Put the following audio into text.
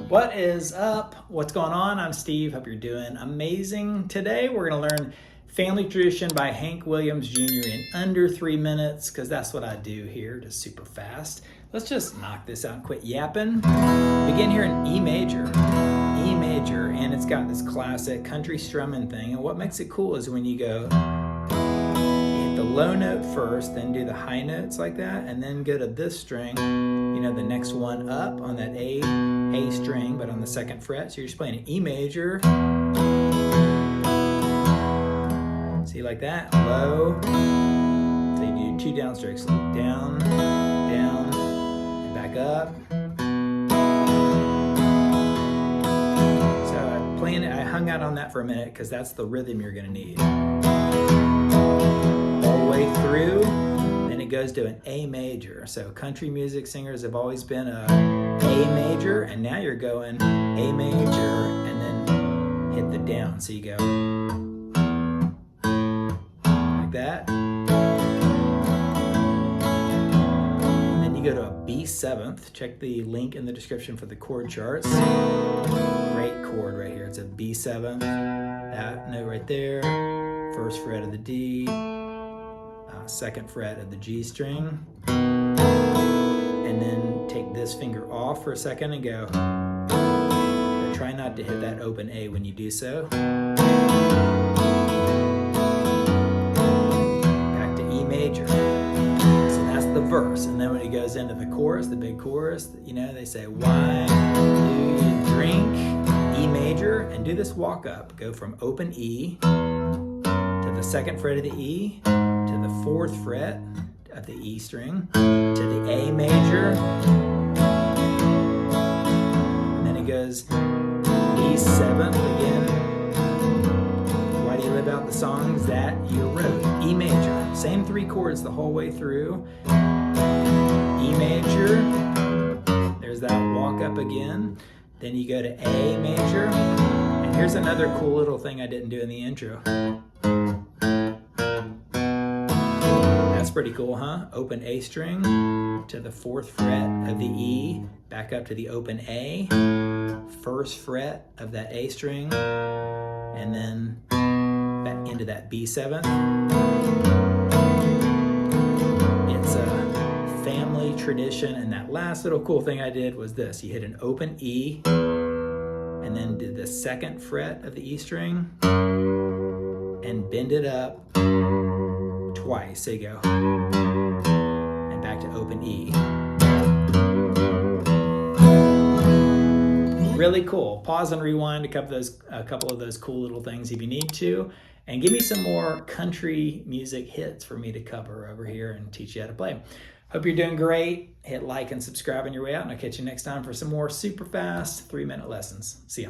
What is up? What's going on? I'm Steve. Hope you're doing amazing. Today we're going to learn Family Tradition by Hank Williams Jr. in under 3 minutes, because that's what I do here, just super fast. Let's just knock this out and quit yapping. Begin here in E major, and it's got this classic country strumming thing. And what makes it cool is when you go, you hit the low note first, then do the high notes like that, and then go to this string, you know, the next one up on that A string, but on the second fret. So you're just playing an E major. See, like that, low. So you do 2 down strokes, down, down, and back up. So I hung out on that for a minute because that's the rhythm you're gonna need. All the way through, then it goes to an A major. So country music singers have always been a major, and now you're going A major and then hit the down. So you go like that. And then you go to a B7th. Check the link in the description for the chord charts. Great chord right here. It's a B7th. That note right there. First fret of the D. Second fret of the G string. And then take this finger off for a second and go. But try not to hit that open A when you do so. Back to E major. So that's the verse. And then when it goes into the chorus, the big chorus, you know, they say, why do you drink? E major, and do this walk up. Go from open E to the second fret of the E to the 4th fret of the E string to the A major, and then it goes B7th again. Why do you live out the songs that you wrote? E major, same 3 chords the whole way through. E major, there's that walk up again. Then you go to A major, and here's another cool little thing I didn't do in the intro. That's pretty cool, huh? Open A string to the 4th fret of the E, back up to the open A, 1st fret of that A string, and then back into that B7th. It's a family tradition, and that last little cool thing I did was this. You hit an open E, and then did the 2nd fret of the E string, and bend it up twice. So you go, and back to open E. Really cool. Pause and rewind a couple of those cool little things if you need to, and give me some more country music hits for me to cover over here and teach you how to play. Hope you're doing great. Hit like and subscribe on your way out, and I'll catch you next time for some more super fast 3-minute lessons. See ya.